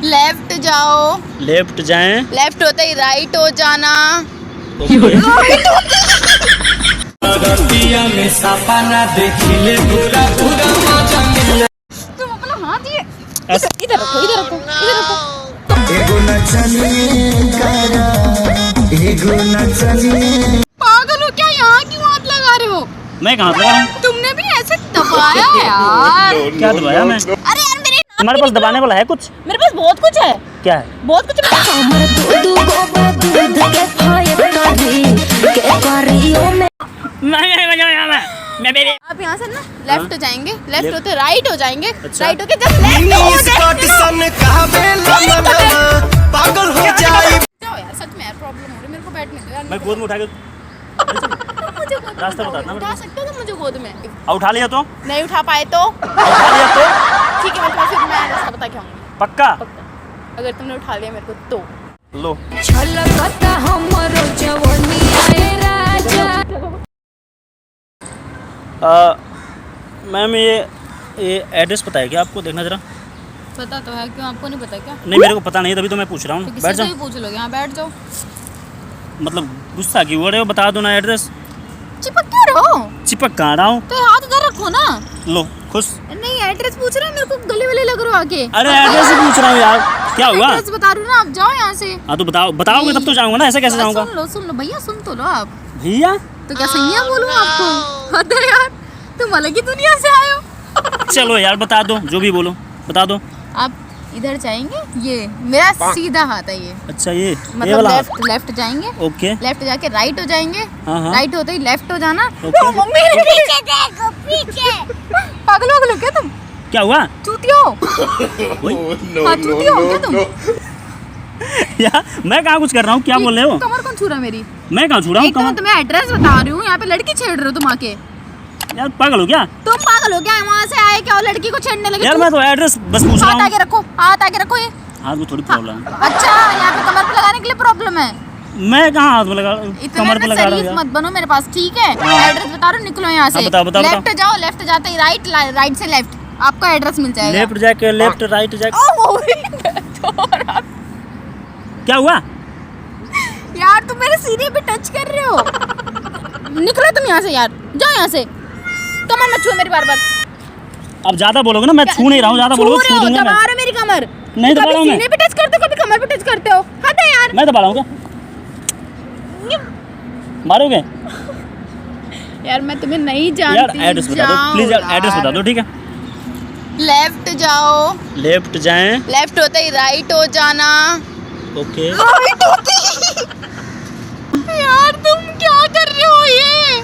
Left जाओ। Left जाएं। Left होते ही राइट हो जाना। तुम अपना हाथ ये इधर रखो, इधर रखो, इधर रखो। पागल हो क्या? यहाँ क्यों हाथ लगा रहे हो? मैं कहाँ लगा रहा हूँ? तुमने भी ऐसे दबाया यार। क्या दबाया मैं? अरे यार मेरे तुम्हारे पास दबाने वाला है कुछ? मेरे पास बहुत कुछ है। क्या है? बहुत कुछ है। मैं मेरे आप यहाँ से ना लेफ्ट जाएंगे, लेफ्ट होते राइट हो जाएंगे, अच्छा। राइट होके जस्ट लेफ्ट हो जाएंगे। पागल हो जाए। जाओ यार, सच में यार प्रॉब्लम हो रही है, मेरे को बैठने दो यार। मैं गोद में उठा के मुझे गोद में रास्ता बताना उठा सकते हो तुम मुझे गोद में? उठा लिया तो? नहीं उठा पाए तो उठा लिया तो? ठीक है, मैं तुम्हें फिर मैं रास्ता बता के आऊंगी। पक्का? अगर तुमने उठा लिया मेरे को तो। लो मैम ये एड्रेस पता है क्या आपको? देखना जरा। पता तो है, क्यों आपको नहीं पता क्या? नहीं मेरे को पता नहीं, तभी तो मैं पूछ रहा हूँ। तो बैठ किसी से जाओ। भी पूछ लोगे, यहाँ बैठ जाओ। मतलब गुस्सा क्यों हो रहे हो? बता दो ना एड्रेस। चिपक क्यों रहो? चिपक कहाँ रहा हूँ? तो हाथ उधर रखो ना। लो खुश। नहीं एड्रेस पूछ रहे हो, मेरे को गले वाले लग रहे हो आके। अरे एड्रेस ही पूछ रहा हूँ यार, क्या हुआ? एड्रेस बता रही हूँ ना, आप जाओ यहाँ से। हाँ तो बताओगे तब तो जाऊँगा ना, ऐसे कैसे जाऊँगा? सुन लो भैया, सुन तो लो आप। भैया तो क्या सैया बोलूँ आपको? अरे यार तुम अलग ही दुनिया से आए हो। चलो यार बता दो, जो भी बोलो बता दो। आप इधर जाएंगे, ये मेरा सीधा हाथ है ये। अच्छा ये मतलब वाला? लेफ्ट जाएंगे, ओके। लेफ्ट जाके राइट हो जाएंगे, हाँ, हाँ। राइट होते ही लेफ्ट हो जाना। ओके। मम्मी पीछे देखो, पीछे। पागल हो क्या तुम? क्या हुआ? चूतिया हो? हाँ चूतिया हो क्या तुम? यार मैं कहाँ कुछ कर रहा हूँ, क्या बोल रहे हो? कमर कौन छू रहा है मेरी? मैं कहाँ छू रहा हूँ? एक तो मैं तुम्हें एड्रेस बता रही हूँ, यहाँ पे लड़की छेड़ रहे हो तुम आके। यार पागल हो क्या? तुम पागल हो क्या? वहाँ से आए क्या और लड़की को छेड़ने लगे? यार मैं तो एड्रेस बस पूछ रहा हाथ हूँ। आगे रखो, हाथ आगे रखो। ये हाथ में थोड़ी प्रॉब्लम है। अच्छा, यहाँ पे कमर पे लगाने के लिए प्रॉब्लम है। मैं कहाँ हाथ में लगा, कमर पे इतना लगा रहा हूँ शरीफ यार। मत बनो मेरे पास, ठीक है? एड्रेस बता रहा हूँ, निकलो यहाँ से। हाँ, बताओ। लेफ्ट जाओ, लेफ्ट जाते ही राइट, राइट से लेफ्ट, आपका एड्रेस मिल जाएगा। लेफ्ट जाके लेफ्ट, राइट जाके। क्या हुआ? यार तुम मेरे सीने पे टच कर रहे हो। निकलो तुम यहाँ से यार, जाओ यहाँ से। कमर मत छुओ मेरी बार बार। अब ज्यादा बोलोगे ना, मैं छू नहीं रहा हूँ, ज्यादा बोलोगे छू दूंगा दबा मैं। रहे हो मेरी कमर। नहीं दबा रहा हूँ मैं। सीने पे टच करते हो, कभी कमर पे टच करते हो। हट यार। मैं दबा रहा हूँ क्या? मारोगे? यार मैं तुम्हें नहीं यार जानती। एड्रेस बता दो प्लीज, यार एड्रेस बता दो, ठीक है? लेफ्ट जाओ। लेफ्ट जाएं। लेफ्ट होते ही राइट हो जाना। ओके। राइट होते ही। यार तुम क्या कर रहे हो? ये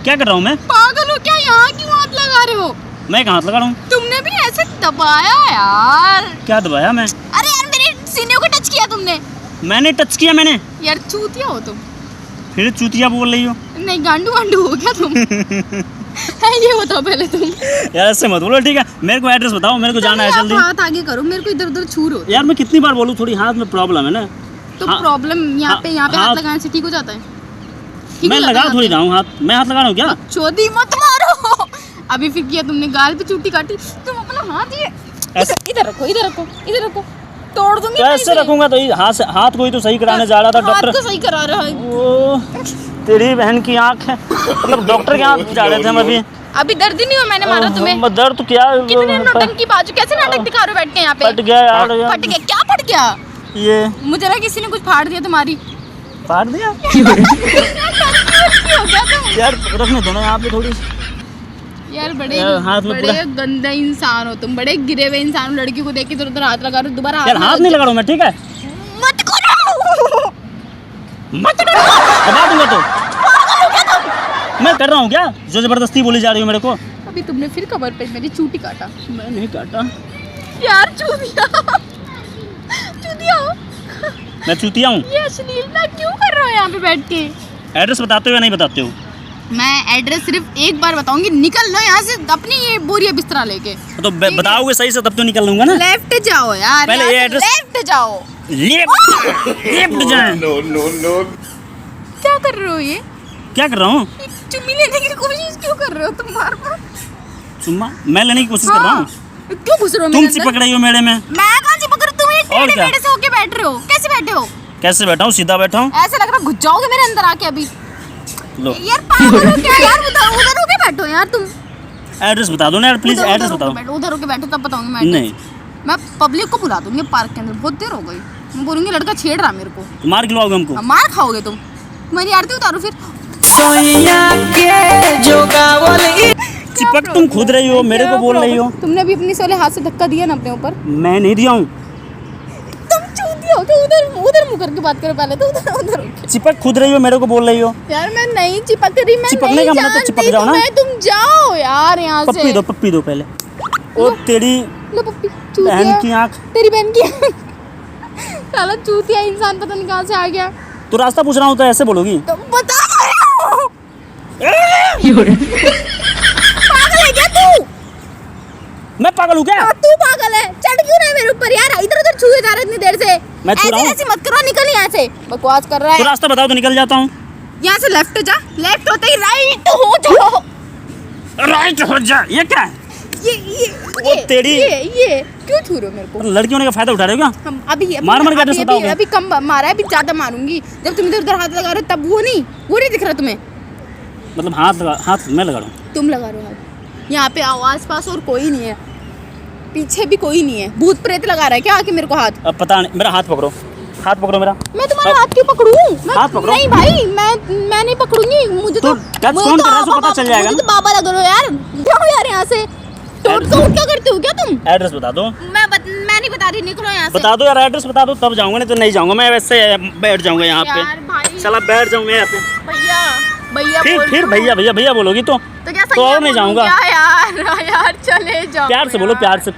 क्या कर रहा हूँ मैं? पागल हो क्या? यहाँ क्यों हाथ लगा रहे हो? मैं कहाँ हाथ लगा रहा हूँ? तुमने भी ऐसे दबाया यार। क्या दबाया मैं? अरे यार मेरे सीने को टच किया तुमने। मैंने टच किया मैंने? यार चूतिया हो तुम। फिर चूतिया बोल रही हो? नहीं गांडू वांडू हो क्या तुम? है ये बताओ पहले तुम। यार ऐसे मत बोलो, ठीक है? मेरे को एड्रेस बताओ, मेरे को जाना है आप जल्दी। हाथ आगे करो, मेरे को इधर उधर छू रहे हो। यार मैं कितनी बार बोलूँ, थोड़ी हाथ में प्रॉब्लम है ना। तो हाँ, प्रॉब्लम यहाँ पे हाँ, हाथ लगाने से ठीक हो जाता है? ठीक मैं हो जाता लगा है थोड़ी यहाँ रहा हूँ हाथ, मैं हाथ लगा रहा हूँ क्या? पे? चोदी मत मारो। अभी फिर किया तुमने, गाल पे चूटी काटी। तुम अपना हाथ ये इधर रखो, इधर रखो, इधर रखो। तोड़ दूंगी। कैसे रखूंगा? तो ये हाथ को ही तो सही कराने जा रहा था हाथ डॉक्टर। को सही करा रहा है। ओ तेरी बहन की आंख है, मतलब डॉक्टर के यहाँ जा रहे थे हम अभी। अभी दर्द ही नहीं हुआ, मैंने मारा तुम्हें। दर्द तो क्या? कितने नौटंकी बाजू, कैसे नाटक दिखा रहे हो बैठ के यहाँ पे? फट गया यार। फट गया? क्या फट गया? ये मुझे लगा किसी ने कुछ फाड़ दिया तुम्हारी। फाड़ दिया? हो गया तुम? यार रखने दो ना यहाँ पे थोड़ी। यार बड़े हाथ में बड़े गंदे इंसान हो तुम, बड़े गिरे हुए इंसान हो। लड़की को देख के इधर हाथ लगा रहे हो, दोबारा यार हाथ नहीं लगा रहा हूँ मैं, ठीक है? मत करो, मत करो, दबा दूंगा तो। मैं कर रहा हूँ क्या? जो जबरदस्ती बोली जा रही हो मेरे को। अभी तुमने फिर कमर पे मेरी चूटी काटा। मैं नहीं काटा। यार चूतिया, चूतिया हो। मैं चूतिया हूँ? ये अश्लीलता क्यों कर रहे हो यहाँ पे बैठ के? एड्रेस बताते हो या नहीं बताते हो? मैं एड्रेस सिर्फ एक बार बताऊंगी, निकल लो यहाँ से अपनी ये बोरिया बिस्तरा लेके। तो बताओगे सही से तब तो निकल लूंगा ना। लेफ्ट जाओ यार, पहले ये एड्रेस। लेफ्ट जाओ। लेफ्ट जाएं। क्या कर रहे हो? ये क्या कर रहा हूँ? चुम्मी लेने की कोशिश क्यों कर रहे हो तुम बार बार? चुम्मा मैं लेने की कोशिश कर रहा हूँ। क्यों घुस रहे हो तुम मेरे अंदर? चिपक रही हो मेरे में। मैं कहाँ चिपक रही हूँ? तुम ये और क्या? टेढ़े से होके बैठ रहे हो, कैसे बैठे हो? कैसे बैठा हूँ? सीधा बैठा हूँ। ऐसे लग रहा है घुस जाओगे मेरे अंदर आके अभी। लो यार पागल हो क्या यार, उधर होके बैठो यार तुम। एड्रेस बता दो ना यार, प्लीज एड्रेस बताओ। उधर होके बैठो तब बताऊंगी मैं। नहीं मैं पब्लिक को बुला दूंगी पार्क के अंदर, बहुत देर हो गई। मैं बोलूंगी लड़का छेड़ रहा मेरे को। तो मार खिलवाओगे हमको? अब मार खाओगे तुम। मेरी आरती उतारो फिर। चिपक तुम खुद रही हो, मेरे को बोल रही हो। तुमने भी अपनी सोले हाथ से धक्का दिया ना अपने ऊपर। मैं नहीं दिया हूँ। तुम चूतिया हो क्या? उधर मुंह करके बात करो पहले तो। उधर चिपक खुद रही हो, मेरे को बोल रही हो। यार मैं नहीं चिपक रही, मैं चिपकने नहीं का मतलब तो चिपक जाओ ना। तुम जाओ यार यहाँ से। पप्पी दो पहले। ओ तेरी लो पप्पी। बहन की आँख। तेरी बहन की साला चूतिया इंसान पता नहीं कहाँ से आ गया। तो रास्ता पूछ रहा हूँ तो ऐसे बोलोगी? तो बता पागल है क्या तू? मैं पागल हूँ क्या? तू पागल है। चढ़ क्यों रहा है मेरे ऊपर यार? इधर उधर छुए जा रहा है इतनी देर से। मैं छू रहा हूँ? ऐसे मत करो, निकल यहाँ से। बकवास कर रहा तो है। रास्ता बताओ तो निकल जाता हूँ। यहाँ से लेफ्ट जा, लेफ्ट होते ही राइट हो जाओ। राइट हो जा। ये क्या है? ये तेरी। ये क्यों छू रहे हो मेरे को? लड़की होने का फायदा उठा रहे हो क्या? हम अभी मार के एड्रेस बताओगे? अभी कम मारा है, अभी ज्यादा मारूंगी। जब तुम इधर उधर हाथ लगा रहे हो तब वो नहीं दिख रहा तुम्हें? मतलब हाथ मैं लगा रहा हूँ? तुम लगा रहे हो हाथ। यहाँ पे आवाज पास और कोई नहीं है, पीछे भी कोई नहीं है। भूत प्रेत लगा रहा है क्या आके मेरे को हाथ? अब पता नहीं, मेरा हाथ पकड़ो। हाथ पकड़ो मेरा। मैं तुम्हारा हाथ क्यों पकड़ूं? हाथ पकड़ो। नहीं भाई, मैं नहीं पकड़ूंगी। मुझे तो टच कौन कर रहा है, उसको पता चल जाएगा। मुझे तो बाबा लग रहे हो यार। जाओ यार यहाँ से। टोट क्या करते हो क्या तुम? एड्रेस बता दो। मैं नहीं बता रही, निकलो यहाँ से। बता दो यार, एड्रेस बता दो तब जाऊंगा, नहीं तो नहीं जाऊंगा। मैं वैसे बैठ जाऊंगा यहाँ यार पे। भाई। चला बैठ जाऊंगा यहाँ पे। भैया फिर भैया बोलोगी तो क्या तो और नहीं जाऊंगा। यार चले जाओ। प्यार से बोलो, प्यार से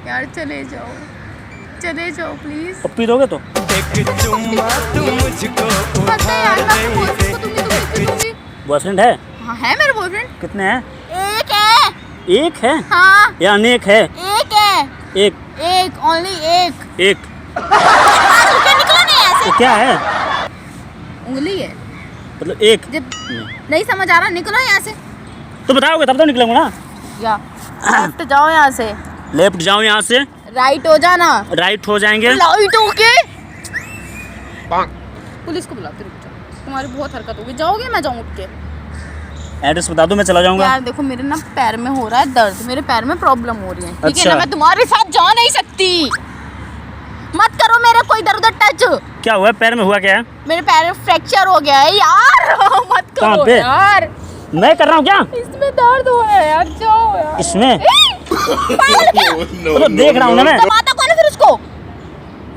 यार चले जाओ प्लीज। पप्पी दोगे तो? बॉयफ्रेंड है? हाँ है मेरा बॉयफ्रेंड। कितने हैं? एक है। एक है हाँ या अनेक है? एक है। एक ओनली एक। एक क्या निकला नहीं ऐसे? तो क्या है? उंगली है मतलब एक। जब नहीं समझ आ रहा निकलो यहाँ से। तो बताओगे तब तो निकलूंगा ना। या लेफ्ट जाओ यहाँ से। लेफ्ट जाओ यहाँ से। राइट हो जाना। राइट हो जाएंगे। राइट होके पुलिस को बुलाते, रुक जाओ। तुम्हारी बहुत हरकत होगी। जाओगे? मैं जाऊँ उठ के। एड्रेस बता दो, मैं चला जाऊंगा। यार देखो मेरे ना पैर में हो रहा है दर्द, मेरे पैर में प्रॉब्लम हो रही है, ठीक है अच्छा। ना? मैं तुम्हारे साथ जा नहीं सकती। मत करो मेरे को इधर उधर टच। क्या हुआ पैर में? हुआ क्या है? मेरे पैर में फ्रैक्चर हो गया है यार। मत कहाँ करो पे? यार। मैं कर रहा हूँ क्या? इसमें दर्द हो रहा है यार, जाओ यार। इसमें पागल क्या? तो देख रहा हूँ ना मैं। दबाता कौन है फिर उसको?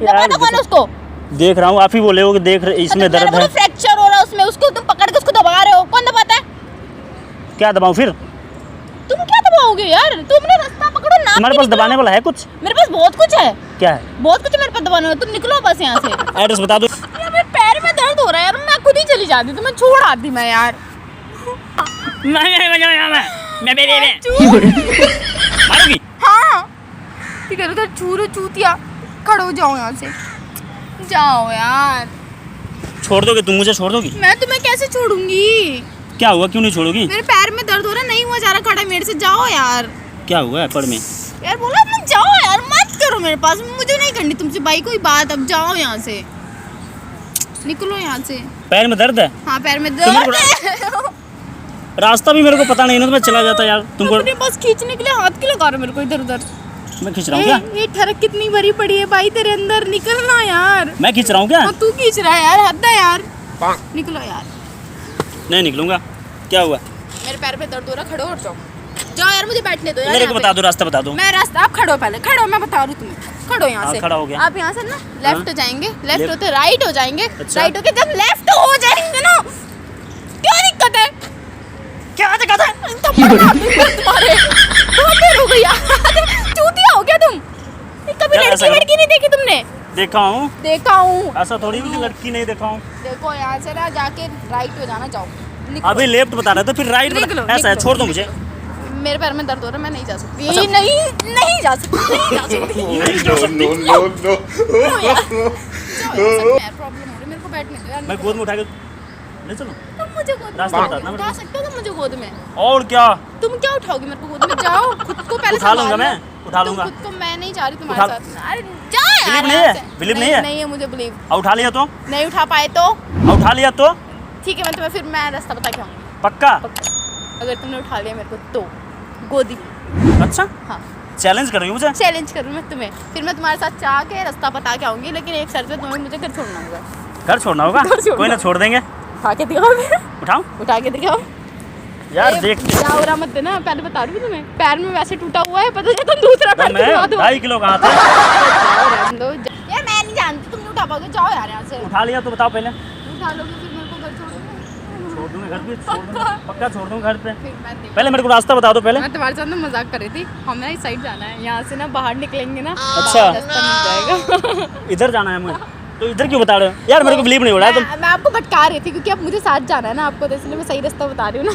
दबाता कौन है उसको? देख रहा हूँ, आप ही बोले हो कि देख इसमें दर्द है। फ्रैक्चर हो रहा है उसमें, उसको तुम पकड़ के उसको दबा रहे हो। कौन दबाता है? क्या दबाऊं फिर? तुम क्या दबाओगे यार? तुमने रास्ता पकड़ो ना। तुम्हारे पास दबाने वाला है कुछ? मेरे पास बहुत कुछ है। क्या है? बहुत कुछ है मेरे पास दबाने वाला। तुम निकलो बस यहाँ से। एड्रेस बता दो। यार मेरे पैर में दर्द हो रहा है यार, मैं खुद ही चली जाती तो मैं छोड़ आती मैं यार। मारोगी? हाँ इधर उधर चूरो चूतिया। खड़ो हो जाओ यहाँ से। जाओ यार। छोड़ दोगे तुम मुझे? छोड़ दोगी? मैं तुम्हें कैसे छोड़ूंगी? क्या हुआ, क्यों नहीं छोड़ोगी? मेरे पैर में दर्द हो रहा है, नहीं हुआ जा रहा खड़ा मेरे से। जाओ यार। क्या हुआ है पैर में? यार बोला ना जाओ यार, मत करो मेरे पास। मुझे नहीं करनी तुमसे भाई कोई बात। अब जाओ यहाँ से, निकलो यहाँ से। पैर में दर्द है? हाँ पैर में दर्द है। रास्ता भी मेरे को पता नहीं ना, तो मैं चला जाता यार। तुमको अपने पास खींचने के लिए हाथ क्यों लगा रहे हो मेरे को इधर उधर? मैं खींच रहा हूँ क्या? ये ठरक कितनी भरी पड़ी है भाई तेरे अंदर। निकलना यार। मैं खींच रहा हूँ क्या? तू खींच रहा है यार, हद है यार। निकलो यार। नहीं निकलूंगा। क्या हुआ? मेरे पैर में दर्द हो रहा, खड़ो हो जाओ। जाओ यार, मुझे बैठने दो यार। मेरे को बता दो, रास्ता बता दो। मैं रास्ता, आप खड़ो पहले, खड़ो, मैं बता रही हूँ तुम्हें। खड़ो यहाँ से। खड़ा हो गया। आप यहाँ से ना लेफ्ट हो जाएंगे, लेफ्ट होते राइट हो जाएंगे। अच्छा। राइट होके जब लेफ्ट हो जाएंगे ना, क्या दिक्कत है? क्या दिक्कत है? तुम्हारे बहुत देर हो गई यार। चूतिया हो गया तुम। कभी लड़की नहीं देखी तुमने? देखा हूँ। ऐसा थोड़ी भी लड़की नहीं देखा हूँ। देखो यहाँ से ना जाके राइट हो जाना। जाओ अभी लेफ्ट बता रहे थे, फिर राइट ऐसा है। छोड़ दो मुझे। मेरे पैर में दर्द हो रहा है, मैं नहीं जा सकती। अच्छा। नहीं जा सकती। नहीं जा सकती। प्रॉब्लम हो रही है, मेरे को बैठने दो यार। मैं गोद में उठा के ले चलो। तुम मुझे गोद में रास्ता बता देना। उठा सकते हो तुम मुझे गोद में? और क्या? तुम क्या उठाओगे मेरे को गोद में? जाओ खुद को पहले उठा लूंगा संभालो। मैं, उठा लूंगा। खुद को मैं नहीं जा रही तुम्हारे साथ। अरे जा बिलीव नहीं यहाँ है? से। बिलीव नहीं है? नहीं है मुझे बिलीव। और उठा लिया तो? नहीं उठा पाए तो और उठा लिया तो? ठीक है, मैं तुम्हें फिर मैं रास्ता बता के आऊँगी। पक्का? अगर तुमने उठा लिया मेरे को तो गोदी। अच्छा, हाँ, चैलेंज कर रही हो मुझे? चैलेंज करूँ मैं तुम्हें, फिर मैं तुम्हारे साथ चाह के रास्ता बता के आऊँगी, लेकिन एक शर्त पे तुम्हें मुझे घर छोड़ना होगा। घर छोड़ना होगा? घर छोड़ना। कोई ना, छोड़ देंगे। उठा के दिखाओगे? उठाओ उठा के दिखाओ यार, ए, देख जावरा मत देना, पहले बता रही हूँ तुम्हें, पैर में वैसे टूटा हुआ है, पता चला तुम दूसरा पैर मैं दिखा दो। 2.5 किलो कहाँ थे? यार मैं नहीं जानती, तुम नहीं उठा पाओगे, जाओ यार यहाँ से। उठा लिया तो बताओ पहले। उठा लोगे फिर मेरे को घर छोड़ोगे? छोड़ दूंगा घर पे, छोड़ दूंगा, पक्का छोड़ दूंगा घर पे। फिर मैं देख, पहले मेरे को रास्ता बता दो पहले। मैं तुम्हारे साथ ना मजाक कर रही थी, हमें ना इस साइड जाना है, यहाँ से ना बाहर निकलेंगे ना, अच्छा। बाहर रास्ता मिल जाएगा। इधर जाना है मुझे, तो इधर क्यों बता रहे हो यार? मेरे को बिलीव नहीं हो रहा है तुम। मैं आपको भटका रही थी क्योंकि अब मुझे साथ जाना है ना आपको, तो इसलिए मैं सही रास्ता बता रही हूँ ना।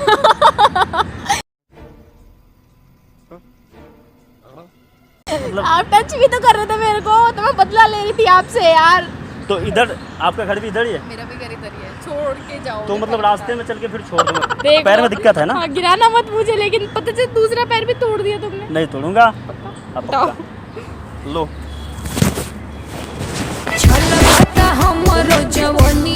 मतलब आप टच भी तो कर रहे थे मेरे को, तो मैं बदला ले रही थी आपसे यार। तो इधर आपका घर भी इधर ही है? मेरा भी घर इधर ही है, छोड़ के जाओ। तो मतलब रास्ते में चल के फिर छोड़ दूंगा। देख पैर लो। में दिक्कत है ना? हाँ, गिराना मत मुझे, लेकिन पता चल दूसरा पैर भी तोड़ दिया तुमने। नहीं तोड़ूंगा। अब उठाओ। लो। छलकता हमरो जवानी